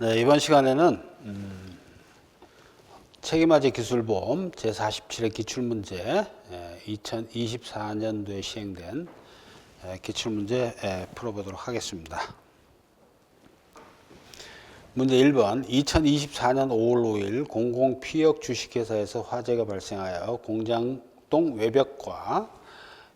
네, 이번 시간에는 책임화재 기술보험 제47회 기출문제 2024년도에 시행된 기출문제 풀어보도록 하겠습니다. 문제 1번 2024년 5월 5일 공공피역 주식회사에서 화재가 발생하여 공장동 외벽과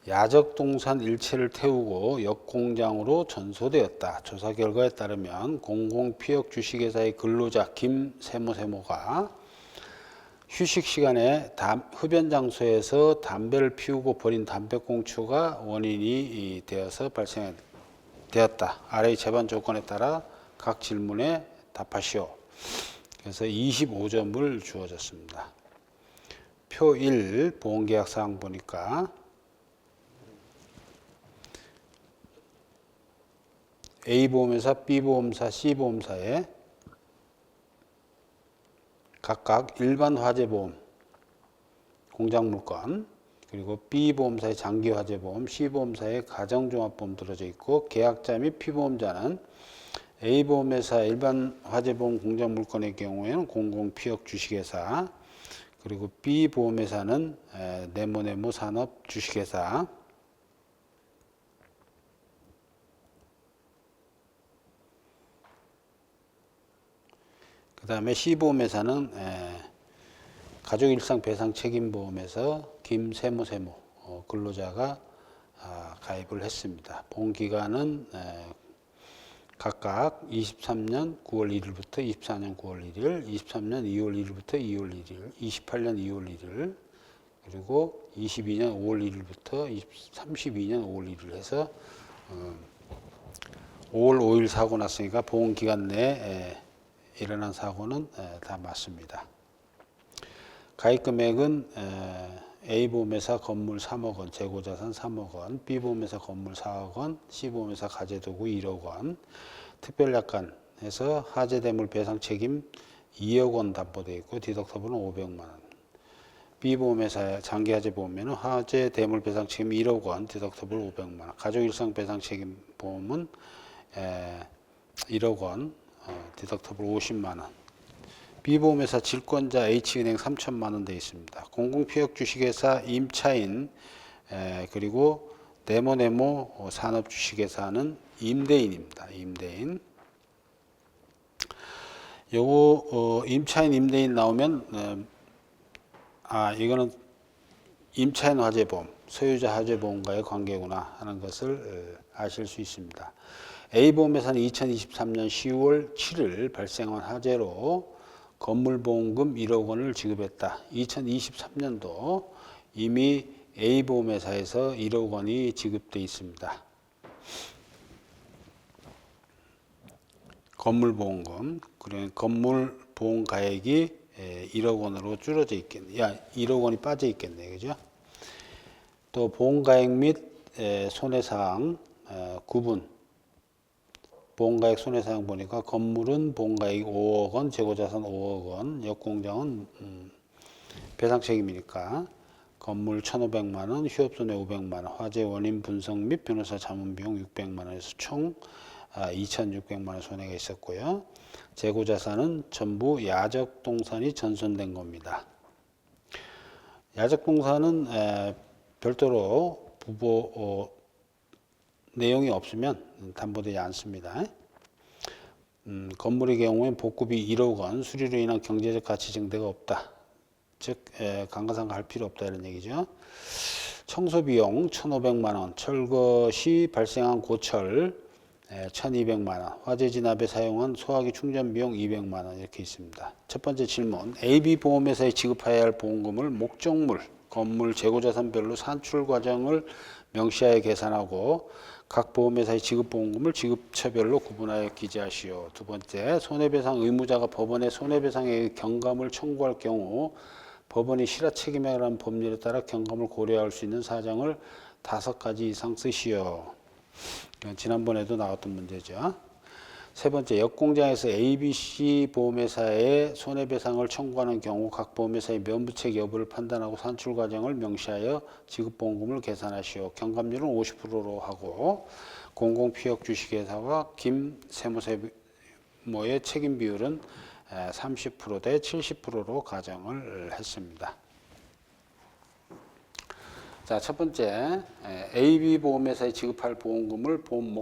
야적동산 일체를 태우고 역공장으로 전소되었다. 조사 결과에 따르면 공공피역 주식회사의 근로자 김세모가 휴식 시간에 흡연 장소에서 담배를 피우고 버린 담배꽁초가 원인이 되어서 발생되었다. 아래의 재반 조건에 따라 각 질문에 답하시오. 그래서 25점을 주어졌습니다. 표 1 보험계약 사항 보니까 A보험회사, B보험사, C보험사에 각각 일반 화재보험, 공장물건, 그리고 B보험사의 장기화재보험, C보험사의 가정종합보험 들어져 있고 계약자 및 피보험자는 A보험회사 일반 화재보험 공장물건의 경우에는 공공피역 주식회사, 그리고 B보험회사는 네모네모 산업 주식회사, 그 다음에 C보험회사는 가족일상배상책임보험에서 김세모 근로자가 가입을 했습니다. 보험기간은 각각 23년 9월 1일부터 24년 9월 1일, 23년 2월 1일부터 2월 1일, 28년 2월 1일, 그리고 22년 5월 1일부터 32년 5월 1일 해서 5월 5일 사고 났으니까 보험기간 내에 일어난 사고는 다 맞습니다. 가입 금액은 A보험회사 건물 3억 원, 재고자산 3억 원, B보험회사 건물 4억 원, C보험회사 가재도구 1억 원, 특별약관에서 화재대물 배상 책임 2억 원 담보되어 있고 디덕터블은 500만 원. B보험회사 장기화재보험에는 화재대물 배상 책임 1억 원, 디덕터블 500만 원. 가족일상 배상 책임 보험은 1억 원, 디덕터블 50만 원. B보험회사 질권자 H은행 3천만 원 되어 있습니다. 공공피역 주식회사 임차인 그리고 네모네모 산업 주식회사는 임대인입니다. 임대인. 요거 임차인 임대인 나오면 이거는 임차인 화재보험, 소유자 화재보험과의 관계구나 하는 것을 아실 수 있습니다. A보험회사는 2023년 10월 7일 발생한 화재로 건물보험금 1억 원을 지급했다. 2023년도 이미 A보험회사에서 1억 원이 지급되어 있습니다. 건물보험금, 그러면 건물보험가액이 1억 원으로 줄어져 있겠네. 1억 원이 빠져 있겠네. 그죠? 또 보험가액 및 손해사항 구분. 보험가액 손해사항 보니까 건물은 보험가액 5억 원, 재고자산 5억 원, 역공장은 배상책임이니까 건물 1,500만 원, 휴업손해 500만 원, 화재 원인 분석 및 변호사 자문비용 600만 원에서 총 2,600만 원 손해가 있었고요. 재고자산은 전부 야적동산이 전손된 겁니다. 야적동산은 별도로 부보 내용이 없으면 담보되지 않습니다. 건물의 경우에 복구비 1억 원, 수리로 인한 경제적 가치 증대가 없다. 즉 감가상각할 필요 없다 이런 얘기죠. 청소비용 1,500만 원, 철거 시 발생한 고철 1,200만 원, 화재 진압에 사용한 소화기 충전 비용 200만 원 이렇게 있습니다. 첫 번째 질문, AB보험회사에 지급해야 할 보험금을 목적물, 건물, 재고자산별로 산출 과정을 명시하여 계산하고 각 보험회사의 지급보험금을 지급처별로 구분하여 기재하시오. 두 번째, 손해배상 의무자가 법원에 손해배상의 경감을 청구할 경우 법원이 실화책임이라는 법률에 따라 경감을 고려할 수 있는 사정을 5가지 이상 쓰시오. 지난번에도 나왔던 문제죠. 세 번째, 역공장에서 ABC 보험회사에 손해배상을 청구하는 경우 각 보험회사의 면부책 여부를 판단하고 산출 과정을 명시하여 지급보험금을 계산하시오. 경감률은 50%로 하고 공공피역 주식회사와 김세모 규모의 책임 비율은 30% 대 70%로 가정을 했습니다. 자, 첫 번째, AB 보험회사에 지급할 보험금을 보험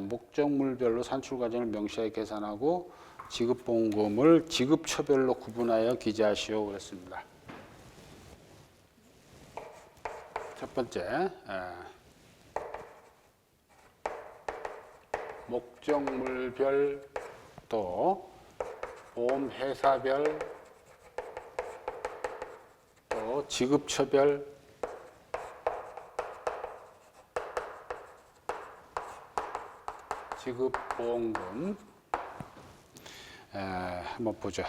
목적물별로 산출 과정을 명시하게 계산하고 지급 보험금을 지급처별로 구분하여 기재하시오 그랬습니다. 첫 번째, 목적물별 또 보험회사별 또 지급처별 지급보험금 한번 보죠.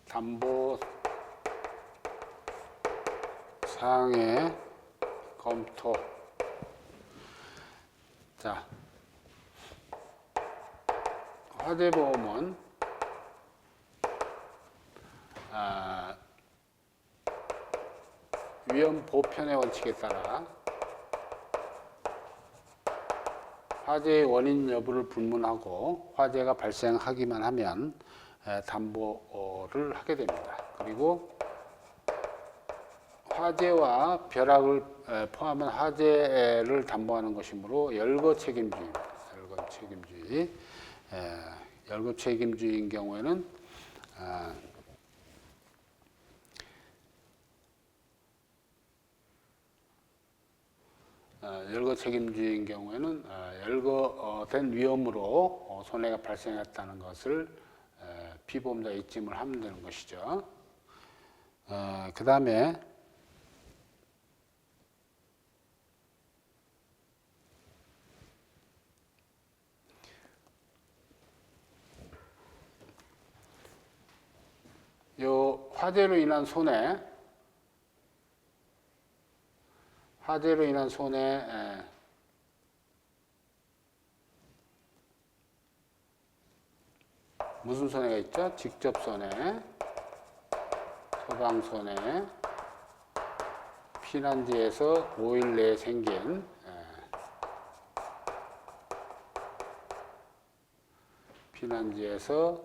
담보 사항의 검토. 자, 화재보험은 위험 보편의 원칙에 따라 화재의 원인 여부를 불문하고 화재가 발생하기만 하면 담보를 하게 됩니다. 그리고 화재와 벼락을 포함한 화재를 담보하는 것이므로 열거 책임주의입니다. 열거 책임주의. 열거 책임주의인 경우에는 열거 책임주의인 경우에는 열거된 위험으로 손해가 발생했다는 것을 피보험자가 입증을 하면 되는 것이죠. 그 다음에 요 화재로 인한 손해 무슨 손해가 있죠? 직접 손해, 소방 손해, 피난지에서 5일 내에 생긴 피난지에서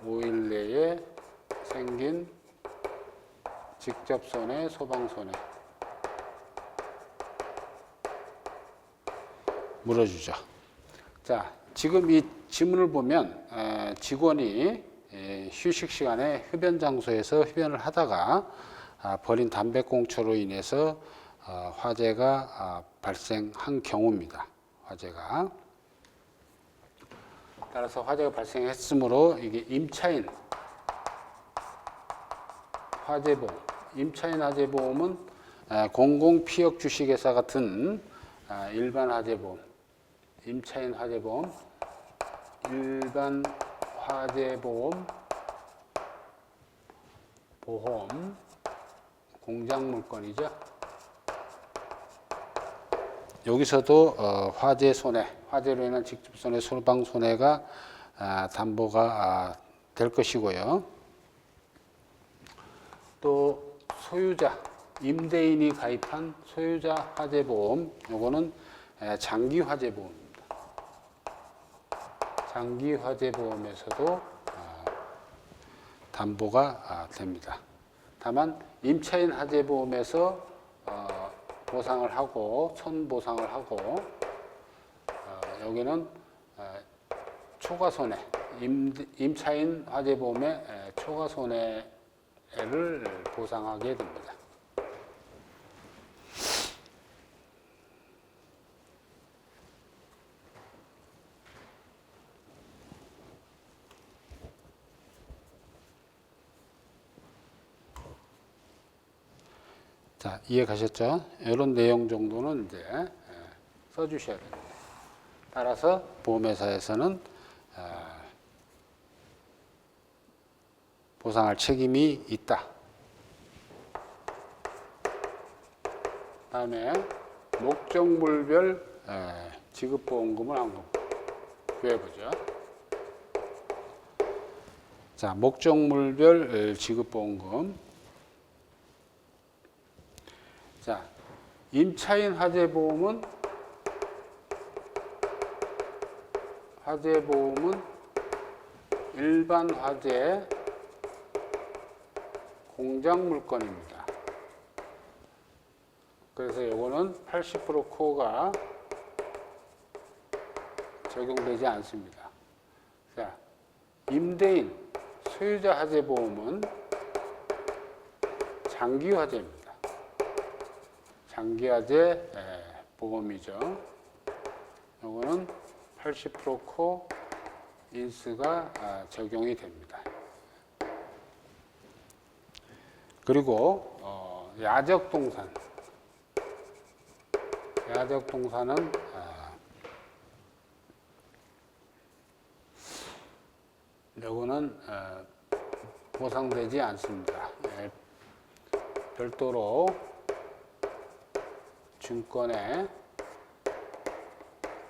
5일 내에 생긴 직접 손해, 소방 손해 물어주죠. 자, 지금 이 지문을 보면 직원이 휴식 시간에 흡연 장소에서 흡연을 하다가 버린 담배꽁초로 인해서 화재가 발생한 경우입니다. 화재가. 따라서 화재가 발생했으므로 이게 임차인 화재보험, 임차인 화재보험은 공공피역 주식회사 같은 일반 화재보험, 임차인 화재보험, 일반 화재보험, 보험, 공작물건이죠. 여기서도 화재 손해, 화재로 인한 직접 손해, 소방 손해가 담보가 될 것이고요. 또 소유자, 임대인이 가입한 소유자 화재보험, 요거는 장기 화재보험입니다. 장기 화재보험에서도 담보가 됩니다. 다만 임차인 화재보험에서 보상을 하고 손보상을 하고 여기는 초과손해, 임차인 화재보험의 초과손해를 보상하게 됩니다. 자, 이해 가셨죠? 이런 내용 정도는 이제 써주셔야 됩니다. 따라서 보험회사에서는 보상할 책임이 있다. 다음에 목적물별 지급보험금을 한번 구해보죠. 자, 목적물별 지급보험금. 자, 임차인 화재보험은 일반 화재 공장 물건입니다. 그래서 이거는 80% 코어가 적용되지 않습니다. 자, 임대인 소유자 화재보험은 장기화재입니다. 장기화재 보험이죠. 이거는 80% 코어 인스가 적용이 됩니다. 그리고 야적동산. 야적동산은 요거는 보상되지 않습니다. 별도로 증권에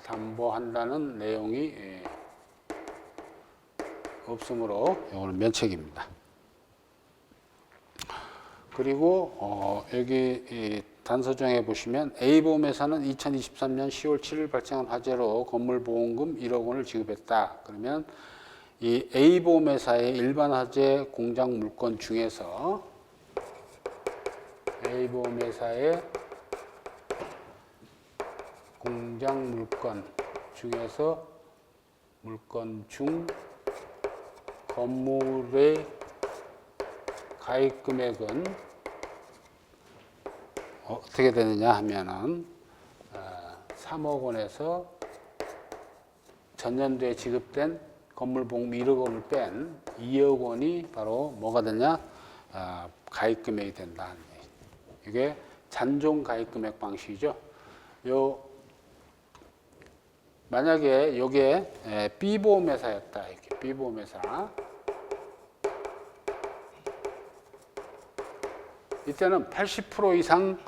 담보한다는 내용이 없으므로 이거는 면책입니다. 그리고 여기 단서정에 보시면 A보험회사는 2023년 10월 7일 발생한 화재로 건물보험금 1억 원을 지급했다. 그러면 이 A보험회사의 일반 화재 공장 물건 중에서 A보험회사의 공장 물건 중에서 물건 중 건물의 가입 금액은 어떻게 되느냐 하면은 3억 원에서 전년도에 지급된 건물보험 1억 원을 뺀 2억 원이 바로 뭐가 되냐? 가입 금액이 된다. 이게 잔존 가입 금액 방식이죠. 만약에 이게 B보험회사였다. 이렇게 B보험회사. 이때는 80% 이상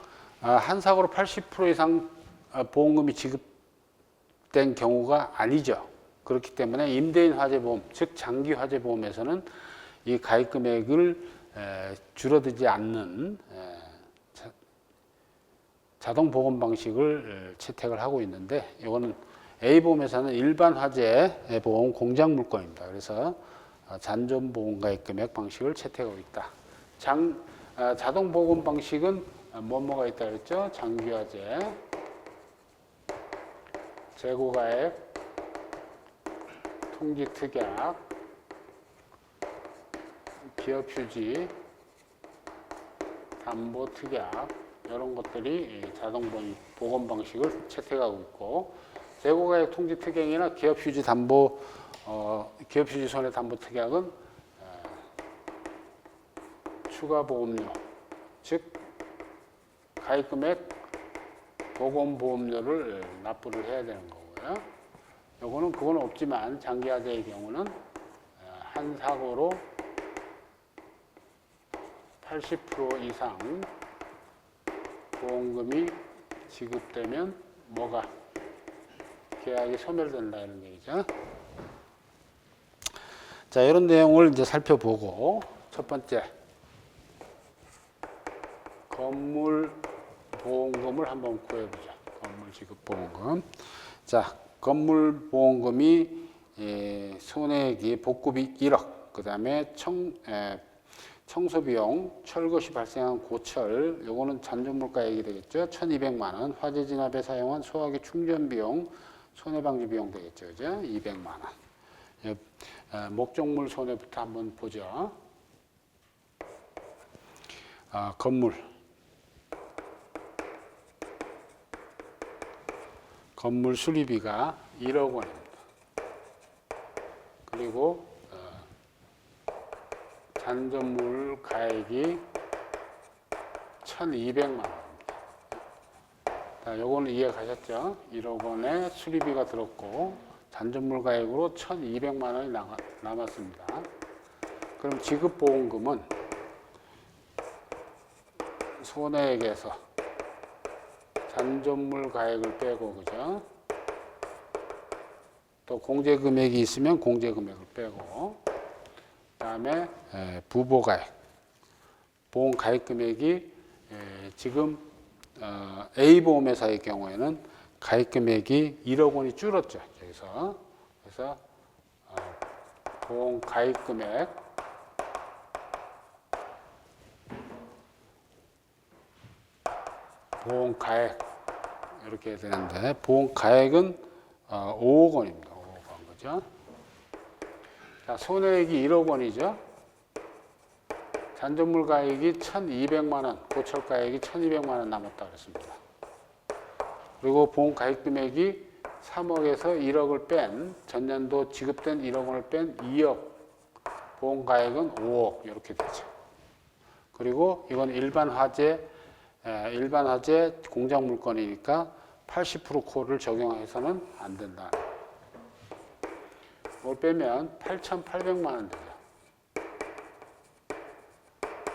한 사고로 80% 이상 보험금이 지급된 경우가 아니죠. 그렇기 때문에 임대인 화재보험, 즉 장기 화재보험에서는 이 가입 금액을 줄어들지 않는 자동 보험 방식을 채택을 하고 있는데, 이거는 A보험에서는 일반 화재 보험 공장 물건입니다. 그래서 잔존 보험 가입 금액 방식을 채택하고 있다. 자동 보험 방식은 뭐가 있다 그랬죠? 장기 화재, 재고 가액, 통지 특약, 기업 휴지, 담보 특약, 이런 것들이 자동 보험 방식을 채택하고 있고, 재고 가액 통지 특약이나 기업 휴지 담보, 기업 휴지 손해 담보 특약은 추가 보험료, 즉 가입 금액 보건 보험료를 납부를 해야 되는 거고요. 요거는 그건 없지만 장기 화재의 경우는 한 사고로 80% 이상 보험금이 지급되면 뭐가 계약이 소멸된다 이런 얘기죠. 자, 이런 내용을 이제 살펴보고, 첫 번째 건물 보험금을 한번 구해보자. 건물 지급 보험금. 자, 건물 보험금이 손해액이 복구비 1억, 그 다음에 청소비용, 철거 시 발생한 고철, 요거는 잔존물가액이 되겠죠. 1,200만 원. 화재 진압에 사용한 소화기 충전 비용, 손해방지 비용 되겠죠. 그죠? 200만 원. 목적물 손해부터 한번 보죠. 건물 수리비가 1억 원입니다. 그리고 잔존물 가액이 1,200만 원입니다. 자, 요거는 이해가셨죠? 1억 원의 수리비가 들었고 잔존물 가액으로 1,200만 원이 남았습니다. 그럼 지급보험금은 손해액에서 잔존물 가액을 빼고, 그죠? 또 공제금액이 있으면 공제금액을 빼고, 그다음에 부보가액, 보험 가입 금액이 지금 A보험회사의 경우에는 가입 금액이 1억 원이 줄었죠. 여기서 그래서 보험 가입 금액 보험 가액 이렇게 되는데 보험 가액은 5억 원입니다. 5억 원 그죠? 자, 손해액이 1억 원이죠. 잔존물 가액이 1,200만 원, 고철 가액이 1,200만 원 남았다 그랬습니다. 그리고 보험 가입 금액이 3억에서 1억을 뺀 전년도 지급된 1억 원을 뺀 2억, 보험 가액은 5억 이렇게 되죠. 그리고 이건 일반 화재 공작 물건이니까 80% 코를 적용해서는 안 된다. 이걸 빼면 8,800만 원 되죠.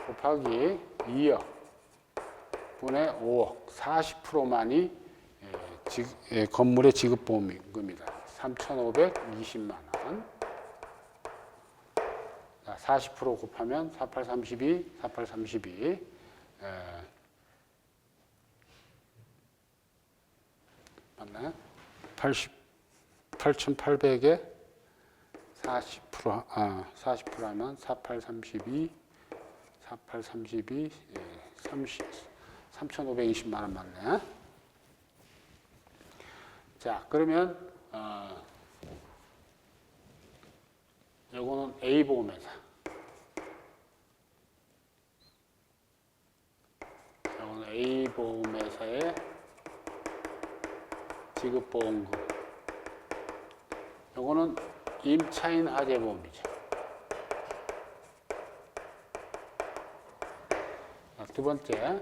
곱하기 2억 분의 5억, 40%만이 건물의 지급보험금이다. 3,520만 원. 40% 곱하면 4832, 4832. 맞나요? 8,800에 40% 하면 4832, 4832, 3,520만 원 맞네. 자, 그러면 요거는 A보험회사. 요거는 A보험회사의 지급보험금. 요거는 임차인 화재보험이죠. 두 번째,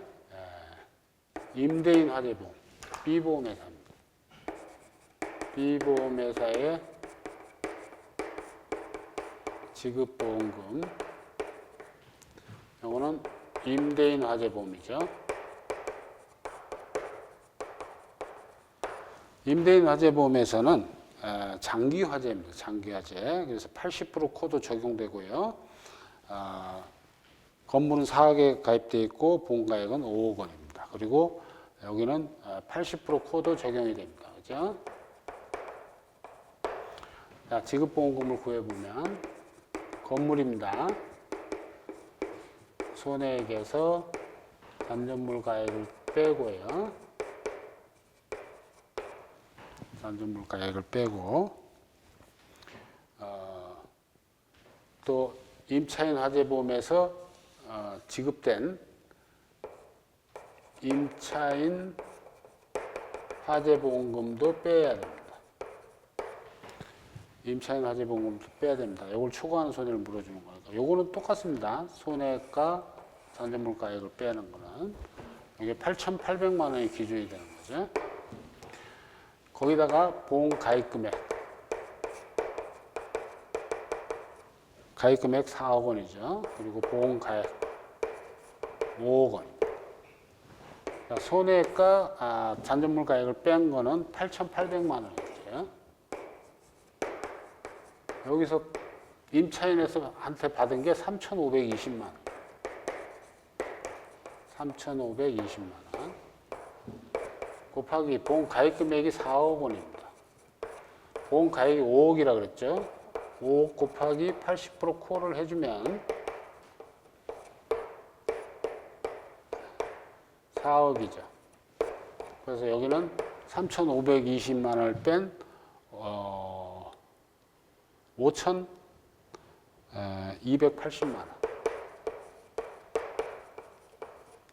임대인 화재보험, B보험회사입니다. B보험회사의 지급보험금. 요거는 임대인 화재보험이죠. 임대인 화재보험에서는 장기 화재입니다. 장기 화재. 그래서 80% 코도 적용되고요. 건물은 4억에 가입되어 있고 보험가액은 5억 원입니다. 그리고 여기는 80% 코도 적용이 됩니다. 그죠? 자, 지급보험금을 구해보면 건물입니다. 손해액에서 잔존물 가액을 빼고요. 잔존물 가액을 빼고 또 임차인 화재보험에서 지급된 임차인 화재보험금도 빼야 됩니다. 임차인 화재보험금도 빼야 됩니다. 이걸 초과하는 손해를 물어주는 거니까. 요거는 똑같습니다. 손해가 잔존물 가액을 빼는 거는 이게 8,800만 원이 기준이 되는 거죠. 거기다가 보험 가입 금액. 가입 금액 4억 원이죠. 그리고 보험 가액 5억 원. 손해가 잔존물 가액을 뺀 거는 8,800만 원이죠. 여기서 임차인에서 한테 받은 게 3,520만 원. 3,520만 원. 곱하기 보험 가입 금액이 4억 원입니다. 보험 가입이 5억이라 그랬죠. 5억 곱하기 80% 코를 해주면 4억이죠. 그래서 여기는 3,520만 원을 뺀 5,280만 원.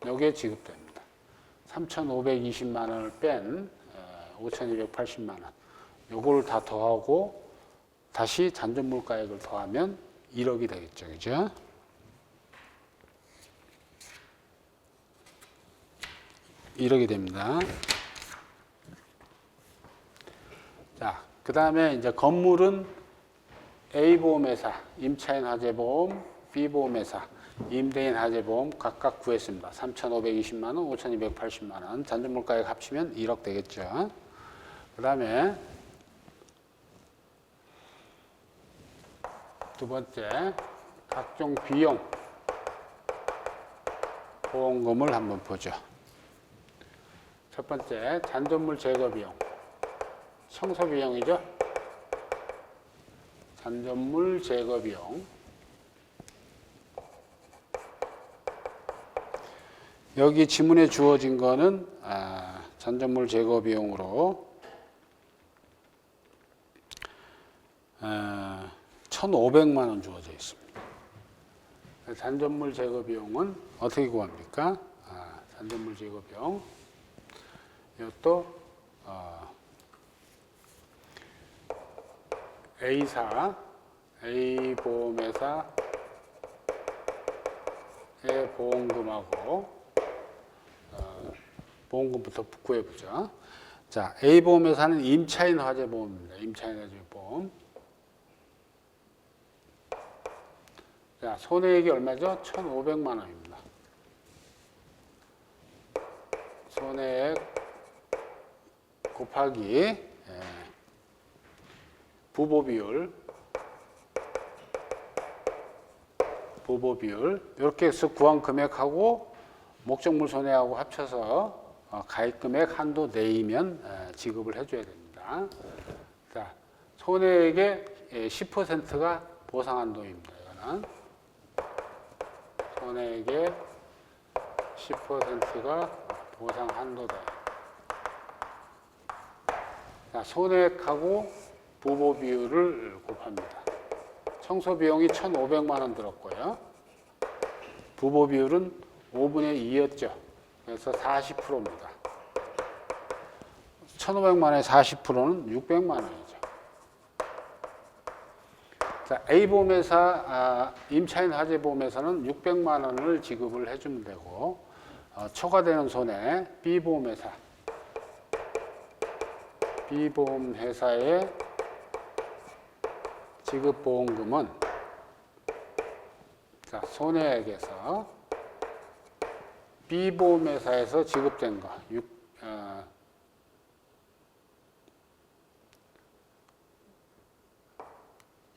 여기에 지급됩니다. 3,520만 원을 뺀 5,280만 원. 요거를 다 더하고 다시 잔존물 가액을 더하면 1억이 되겠죠. 그죠? 이렇게 됩니다. 자, 그 다음에 이제 건물은 A보험회사, 임차인 화재보험, B보험회사, 임대인 화재보험 각각 구했습니다. 3,520만 원, 5,280만 원. 잔존물 가액 합치면 1억 되겠죠. 그 다음에 두 번째, 각종 비용, 보험금을 한번 보죠. 첫 번째, 잔존물 제거 비용. 청소 비용이죠. 잔존물 제거 비용. 여기 지문에 주어진 거는 잔존물 제거 비용으로 1,500만 원 주어져 있습니다. 잔존물 제거 비용은 어떻게 구합니까? 잔존물 제거 비용. 이것도 A사, A보험회사의 보험금하고 보험금부터 구해보죠. 자, A보험회사는 임차인 화재보험입니다. 임차인 화재보험. 자, 손해액이 얼마죠? 1,500만 원입니다. 손해액 곱하기 부보비율 이렇게 해서 구한 금액하고 목적물 손해하고 합쳐서 가입금액 한도 내이면 지급을 해줘야 됩니다. 자, 손해액의 10%가 보상한도입니다. 이거는 손해액의 10%가 보상한도다. 자, 손해액하고 부보 비율을 곱합니다. 청소 비용이 1,500만 원 들었고요. 부보 비율은 5분의 2였죠. 그래서 40%입니다. 1,500만 원의 40%는 600만 원이죠. 자, A보험회사, 임차인 화재보험회사는 600만 원을 지급을 해주면 되고, 초과되는 손해 B보험회사의 지급보험금은 자, 손해액에서 B보험회사에서 지급된 거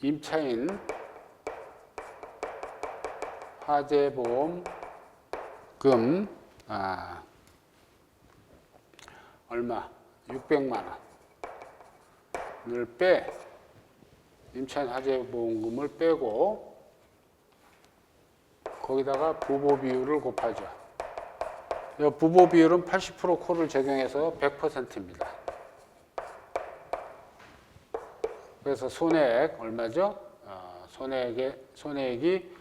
임차인 화재보험금 얼마? 600만 원을 임차인 화재보험금을 빼고 거기다가 부보 비율을 곱하죠. 이 부보 비율은 80% 콜을 적용해서 100%입니다. 그래서 손해액 얼마죠? 손해액이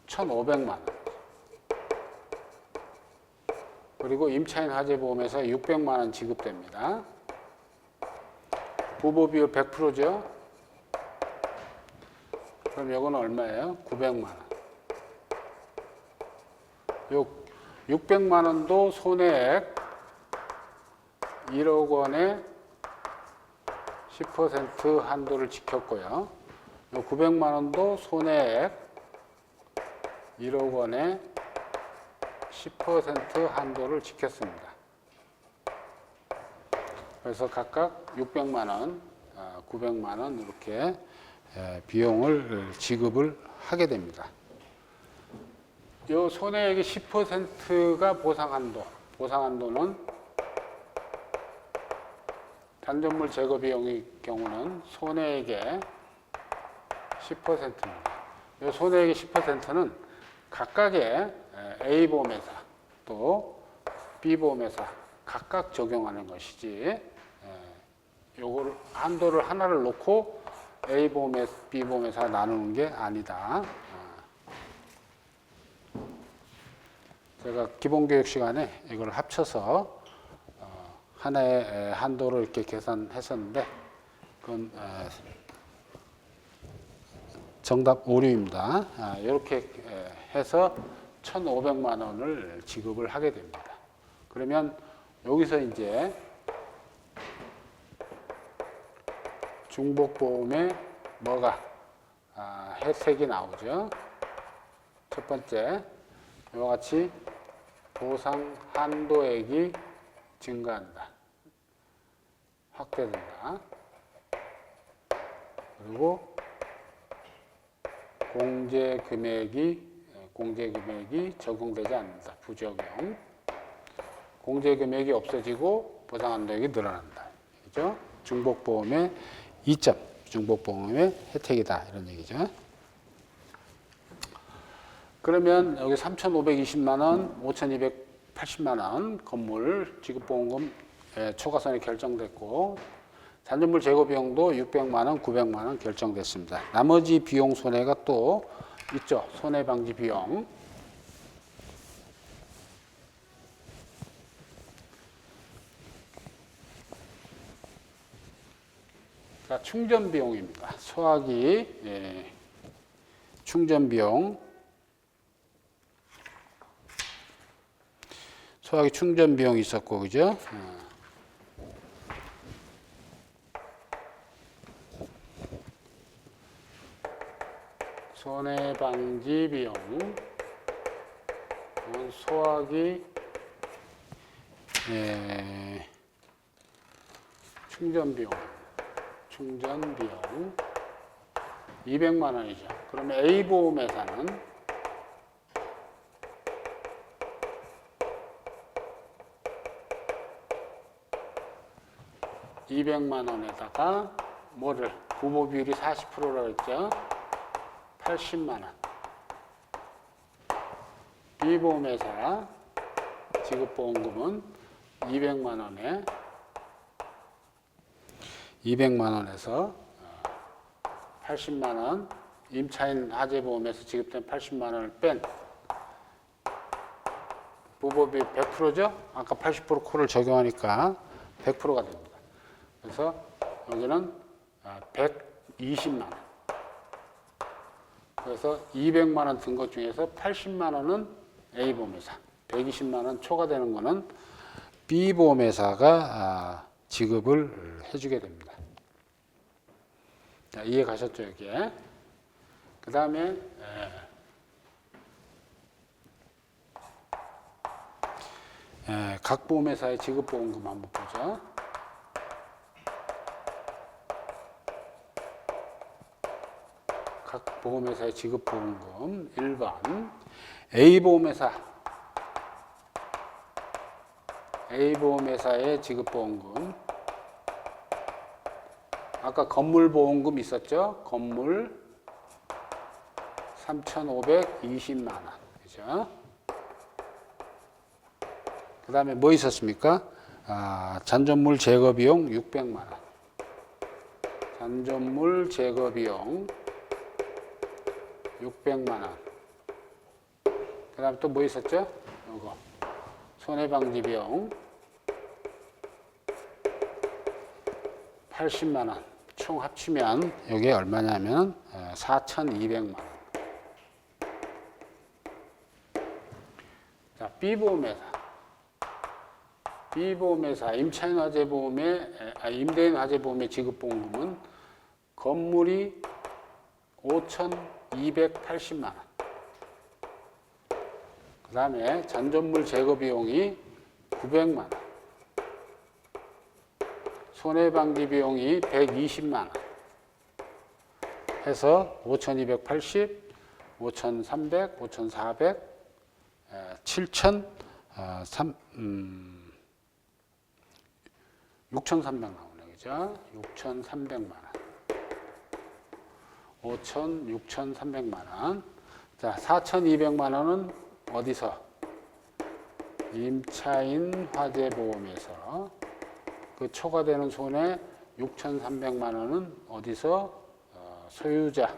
1,500만 원. 그리고 임차인 화재보험에서 600만 원 지급됩니다. 부보 비율 100%죠? 그럼 이거는 얼마예요? 900만 원. 요 600만 원도 손해액 1억 원의 10% 한도를 지켰고요. 요 900만 원도 손해액 1억 원의 10% 한도를 지켰습니다. 그래서 각각 600만 원, 900만 원 이렇게 비용을 지급을 하게 됩니다. 이 손해액의 10%가 보상한도는 잔존물 제거 비용의 경우는 손해액의 10%입니다. 이 손해액의 10%는 각각의 A보험회사 또 B보험회사 각각 적용하는 것이지 요걸 한도를 하나를 놓고 A보험회사, B보험회사 나누는 게 아니다. 제가 기본교육 시간에 이걸 합쳐서 하나의 한도를 이렇게 계산했었는데 그건 정답 오류입니다. 이렇게 해서 1,500만 원을 지급을 하게 됩니다. 그러면 여기서 이제 중복보험에 뭐가 혜택이 나오죠. 첫 번째, 이와 같이 보상 한도액이 증가한다. 확대된다. 그리고 공제 금액이 적용되지 않는다. 부적용. 공제 금액이 없어지고 보상한 금액이 늘어난다. 그죠? 중복보험의 이점, 중복보험의 혜택이다. 이런 얘기죠. 그러면 여기 3,520만 원, 5,280만 원 건물 지급보험금 초과손이 결정됐고 잔존물 제거 비용도 600만 원, 900만 원 결정됐습니다. 나머지 비용 손해가 또 있죠. 손해 방지 비용. 자, 충전 비용입니다. 소화기 충전 비용. 소화기 충전 비용이 있었고, 그죠? 손해 방지 비용. 소화기 충전 비용. 충전 비용 200만 원이죠. 그러면 A보험회사는 200만 원에다가 뭐를 부보 비율이 40%라고 했죠. 80만 원. B보험회사 지급보험금은 200만 원에 200만 원에서 80만 원 임차인 화재보험에서 지급된 80만 원을 뺀 부보비 100%죠? 아까 80% 콜을 적용하니까 100%가 됩니다. 그래서 여기는 120만 원. 그래서 200만 원 든 것 중에서 80만 원은 A보험회사, 120만 원 초과되는 거는 B보험회사가 지급을 해주게 됩니다. 자, 이해 가셨죠, 여기에? 그 다음에 각 보험회사의 지급보험금 한번 보죠. 각 보험회사의 지급보험금 1번 A보험회사의 지급보험금 아까 건물보험금 있었죠? 건물 3,520만 원 그죠? 그 다음에 뭐 있었습니까? 잔존물 제거비용 600만 원 잔존물 제거비용 600만 원. 그 다음 또 뭐 있었죠? 이거. 손해방지 비용 80만 원. 총 합치면 이게 얼마냐면 4,200만 원. 자, B보험회사 임차인 임대인 화재보험의 지급보험금은 건물이 5,280만 원. 그 다음에 잔존물 제거 비용이 900만 원. 손해방지 비용이 120만 원. 해서 5,280, 5,300, 5,400, 6,300 나오네요. 그죠? 6,300만 원. 6,300만 원. 자, 4,200만 원은 어디서? 임차인 화재보험에서 그 초과되는 손해 6,300만 원은 어디서? 소유자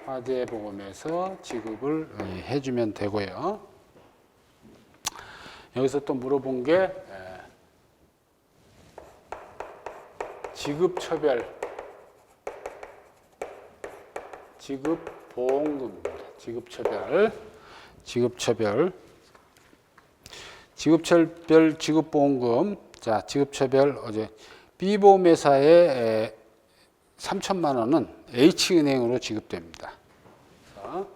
화재보험에서 지급을 해주면 되고요. 여기서 또 물어본 게 지급처별 지급보험금입니다. 지급처별 지급보험금. 자, 지급처별 어제 B보험회사에 3천만 원은 H은행으로 지급됩니다. 그래서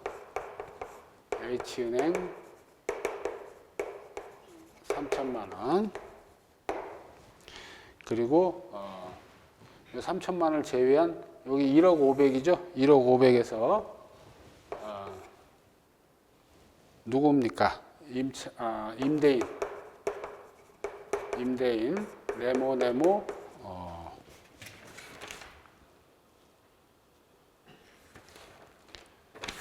H은행 3천만 원. 그리고 이 3천만 원을 제외한 여기 1억 500이죠. 1억 500에서 누굽니까? 임대인 네모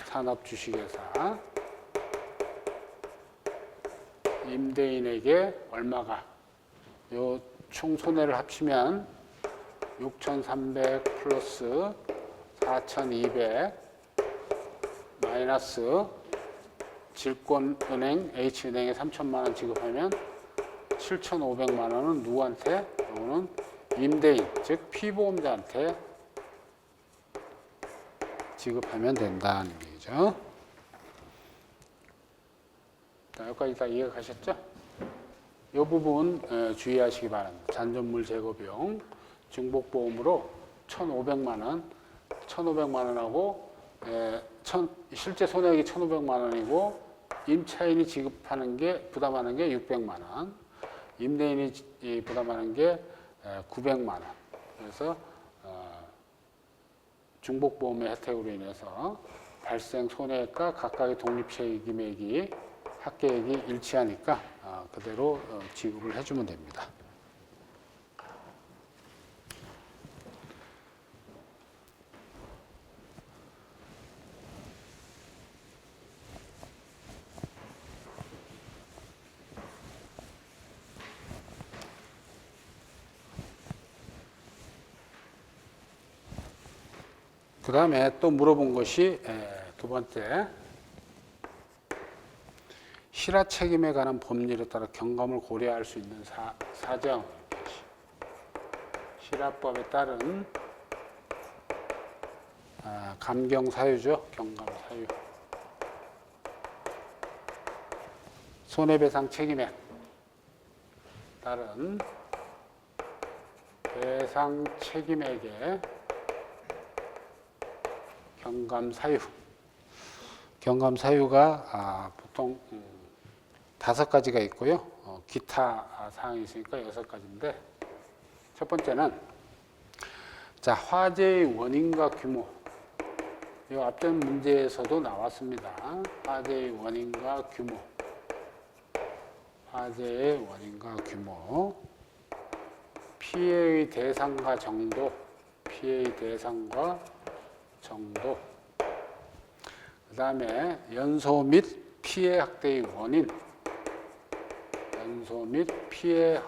산업주식회사 임대인에게 얼마가 요 총 손해를 합치면 6,300 플러스 4,200 마이너스 질권은행 H은행에 3천만 원 지급하면 7,500만 원은 누구한테? 이거는 임대인, 즉 피보험자한테 지급하면 된다는 얘기죠. 자, 여기까지 다 이해가 가셨죠? 이 부분 주의하시기 바랍니다. 잔존물 제거 비용 중복보험으로 1,500만 원, 1,500만 원하고 실제 손해액이 1,500만 원이고 임차인이 지급하는 게 부담하는 게 600만 원, 임대인이 부담하는 게 900만 원. 그래서 중복보험의 혜택으로 인해서 발생 손해액과 각각의 독립책임액이 합계액이 일치하니까 그대로 지급을 해주면 됩니다. 그 다음에 또 물어본 것이 두 번째, 실화 책임에 관한 법률에 따라 경감을 고려할 수 있는 사정, 실화법에 따른 감경 사유죠. 경감 사유. 손해배상 책임에 따른 배상 책임액의 경감 사유. 경감 사유가 보통 5가지가 있고요. 기타 사항이 있으니까 6가지인데, 첫 번째는 자, 화재의 원인과 규모. 이 앞전 문제에서도 나왔습니다. 화재의 원인과 규모. 화재의 원인과 규모. 피해의 대상과 정도. 피해의 대상과 정도. 그 다음에 연소 및 피해 확대의 원인. 연소 및 피해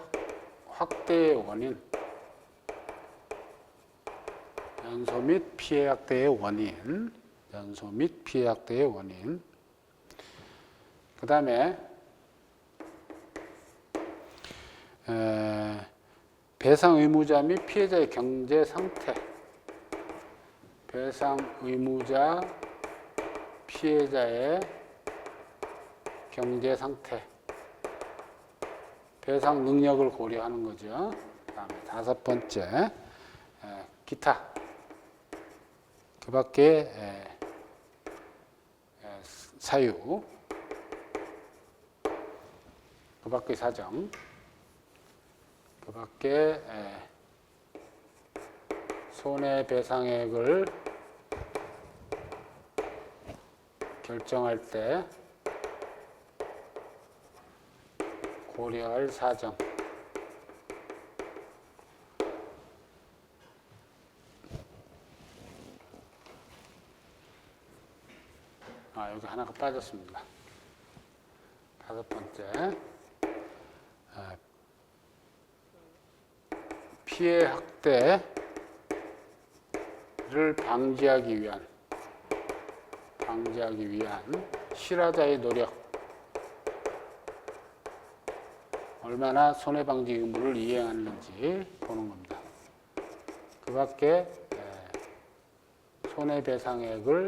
확대의 원인. 연소 및 피해 확대의 원인. 연소 및 피해 확대의 원인. 그 다음에 배상 의무자 및 피해자의 경제 상태. 배상 의무자, 피해자의 경제 상태. 배상 능력을 고려하는 거죠. 그다음에 5번째, 기타. 그 밖에 사유, 그 밖의 사정, 그 밖에 손해배상액을 결정할 때 고려할 사정. 여기 하나가 빠졌습니다. 5번째, 피해 확대를 방지하기 위한 실화자의 노력. 얼마나 손해방지 의무를 이행하는지 보는 겁니다. 그 밖에 손해배상액을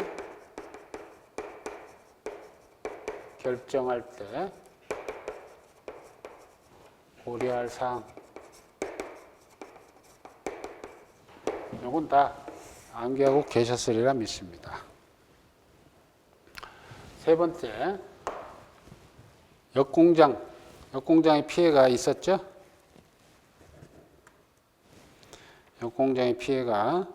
결정할 때 고려할 사항. 이건 다 암기하고 계셨으리라 믿습니다. 세 번째, 역공장에 피해가 있었죠? 공장의 피해가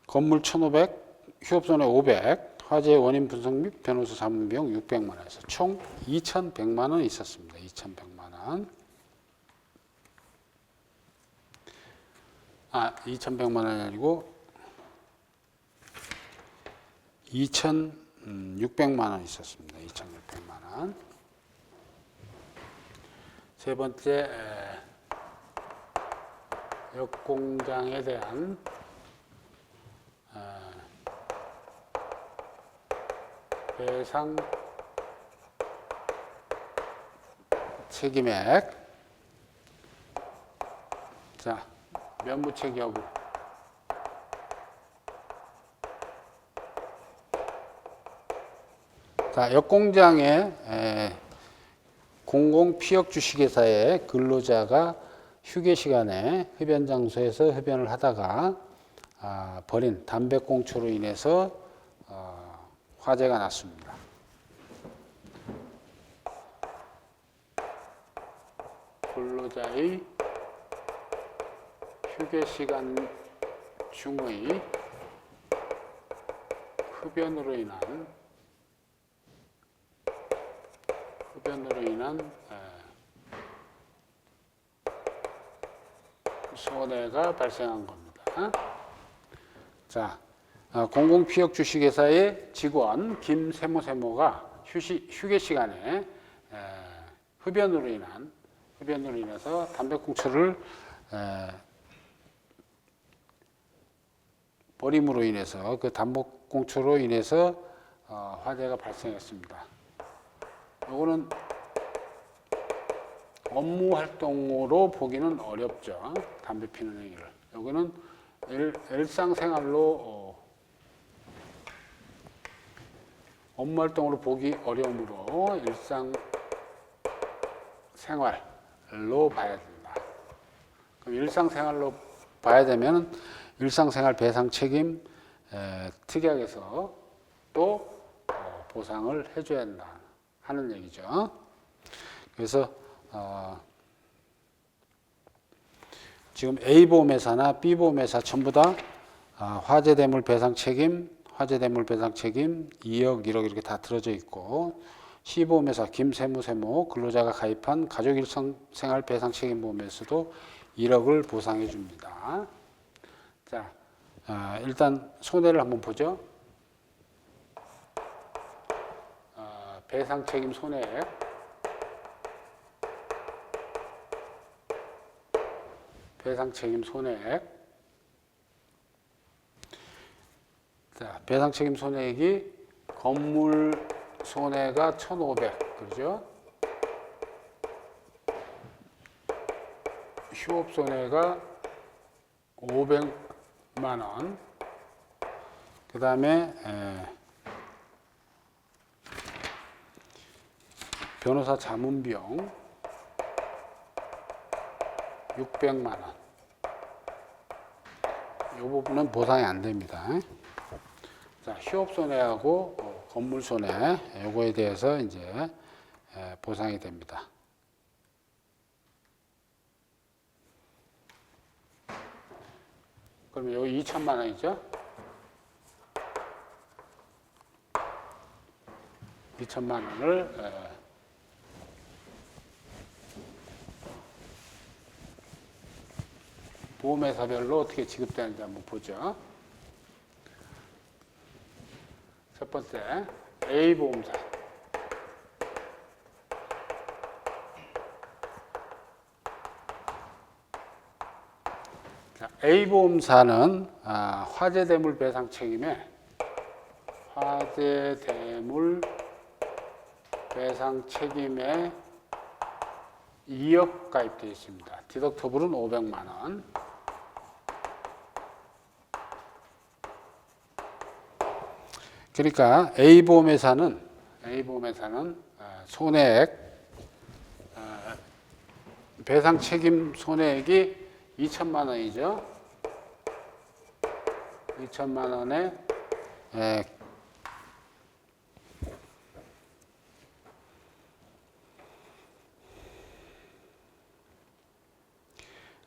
건물 1,500, 휴업손해 500, 화재 원인 분석 및 변호사 자문 비용 600만 원에서 총 2,100만 원 있었습니다. 2,100만 원. 2,100만 원이 아니고 2,600만 원 있었습니다. 2,600만 원. 세 번째, 역공장에 대한 배상 책임액. 자, 면부책 여부. 자, 역공장의 공공피역 주식회사의 근로자가 휴게 시간에 흡연 장소에서 흡연을 하다가 버린 담배꽁초로 인해서 화재가 났습니다. 근로자의 휴게 시간 중의 흡연으로 인한 손해가 발생한 겁니다. 자, 공공피역 주식회사의 직원 김세모가 휴게 시간에 흡연으로 인해서 담배꽁초를 버림으로 인해서 그 담배꽁초로 인해서 화재가 발생했습니다. 요거는 업무 활동으로 보기는 어렵죠. 담배 피는 행위를. 여기는 일상생활로 업무 활동으로 보기 어려우므로 일상생활로 봐야 된다. 그럼 일상생활로 봐야 되면 일상생활 배상 책임 특약에서 또 보상을 해줘야 한다 하는 얘기죠. 그래서 지금 A보험회사나 B보험회사 전부 다 화재대물 배상 책임 2억, 1억 이렇게 다 들어져 있고, C보험회사 김세모 근로자가 가입한 가족 일상생활 배상 책임 보험에서도 1억을 보상해 줍니다. 자, 일단 손해를 한번 보죠. 배상 책임 손해액. 배상 책임 손해액. 자, 배상 책임 손해액이 건물 손해가 1,500, 그죠? 휴업 손해가 500만 원. 그 다음에 변호사 자문 비용 600만 원. 이 부분은 보상이 안 됩니다. 자, 휴업 손해하고 건물 손해, 요거에 대해서 이제 보상이 됩니다. 그러면 여기 2천만 원이죠? 2천만 원을 보험회사별로 어떻게 지급되는지 한번 보죠. 첫 번째, A보험사. 자, A보험사는 화재대물 배상 책임에 화재대물 배상 책임에 2억 가입되어 있습니다. 디덕터블은 500만 원. 그러니까 A보험회사는 손해액, 배상 책임 손해액이 2천만 원이죠. 2천만 원에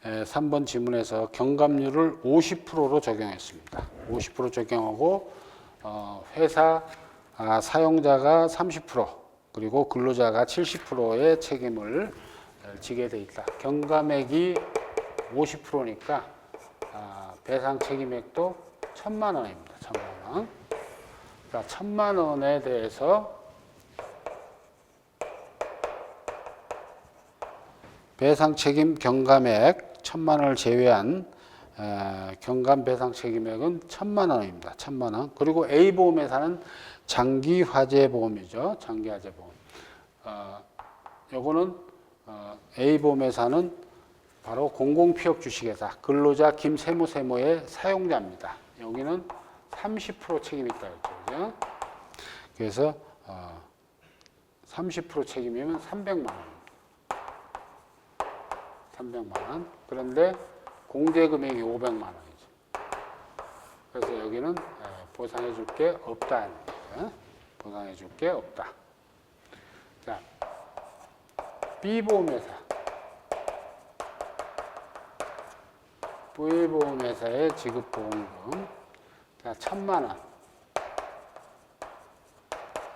3번 지문에서 경감률을 50%로 적용했습니다. 50% 적용하고 회사 사용자가 30% 그리고 근로자가 70%의 책임을 지게 돼 있다. 경감액이 50%니까 배상 책임액도 1,000만 원입니다. 1,000만 원. 그러니까 1,000만 원에 대해서 배상 책임 경감액 1,000만 원을 제외한 경감 배상 책임액은 1,000만 원입니다. 1,000만 원. 그리고 A보험회사는 장기 화재 보험이죠. 장기 화재 보험. 요거는 A보험회사는 바로 공공피업 주식회사 근로자 김세모의 사용자입니다. 여기는 30% 책임이 있다 그랬죠. 그래서 30% 책임이면 300만 원. 300만 원. 그런데 공제 금액이 500만 원이죠. 그래서 여기는 보상해 줄 게 없다. 보상해 줄 게 없다. 자, B보험회사. V보험회사의 지급보험금. 자, 1,000만 원.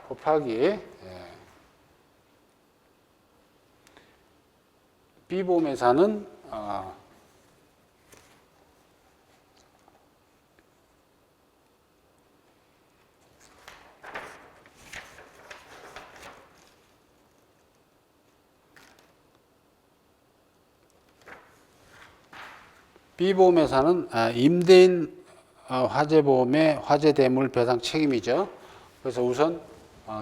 곱하기 B보험회사는 임대인 화재보험의 화재대물 배상 책임이죠. 그래서 우선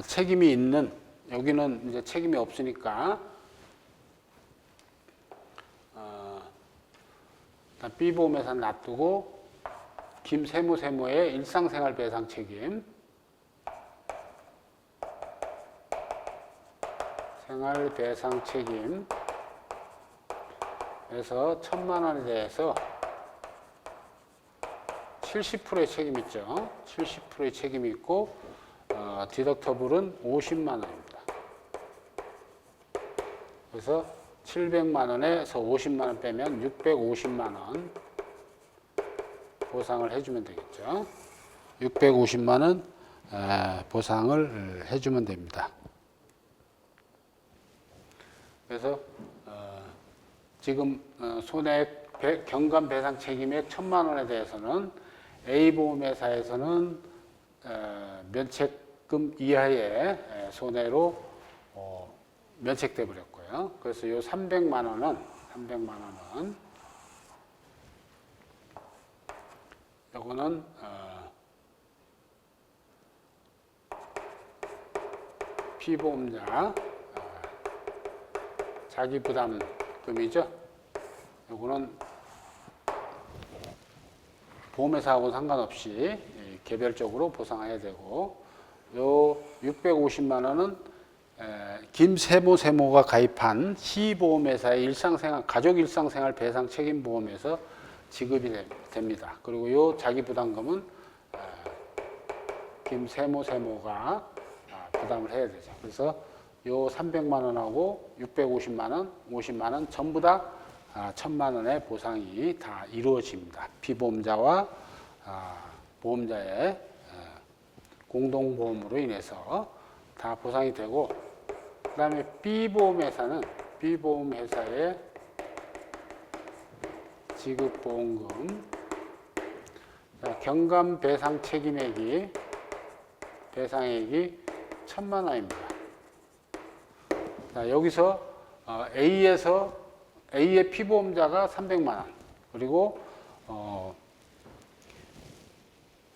책임이 있는 여기는 이제 책임이 없으니까 B보험회사는 놔두고 김세모의 일상생활 배상 책임 생활 배상 책임에서 1,000만 원에 대해서 70%의 책임이 있죠. 70%의 책임이 있고 디덕터블은 50만 원입니다. 그래서 700만 원에서 50만 원 빼면 650만 원 보상을 해주면 되겠죠. 650만 원 보상을 해주면 됩니다. 그래서 지금 손해액 경감 배상 책임의 1,000만 원에 대해서는 A보험회사에서는 면책금 이하의 손해로 면책돼 버렸고요. 그래서 요 300만 원은 요거는 피보험자 자기 부담금이죠. 요거는 보험회사하고 상관없이 개별적으로 보상해야 되고 요 650만 원은 김세모가 가입한 C보험회사의 가족 일상생활 배상 책임보험에서 지급이 됩니다. 그리고 요 자기부담금은 김세모가 부담을 해야 되죠. 그래서 요 300만 원하고 650만 원, 50만 원 전부 다 1,000만 원의 보상이 다 이루어집니다. 피보험자와 보험자의 공동보험으로 인해서 다 보상이 되고 그 다음에 B보험회사의 지급보험금 경감 배상 책임액이 배상액이 1,000만 원입니다. 자, 여기서 A의 피보험자가 300만 원 그리고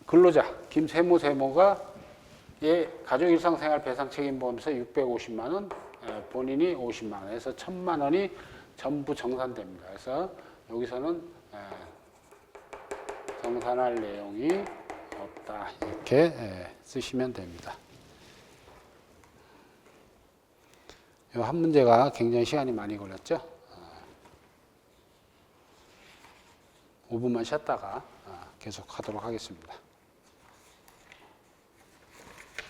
근로자 김세모가 가족 일상생활 배상 책임보험에서 650만 원, 본인이 50만 원에서 1,000만 원이 전부 정산됩니다. 그래서 여기서는 정산할 내용이 없다 이렇게 쓰시면 됩니다. 이 한 문제가 굉장히 시간이 많이 걸렸죠. 5분만 쉬었다가 계속 하도록 하겠습니다.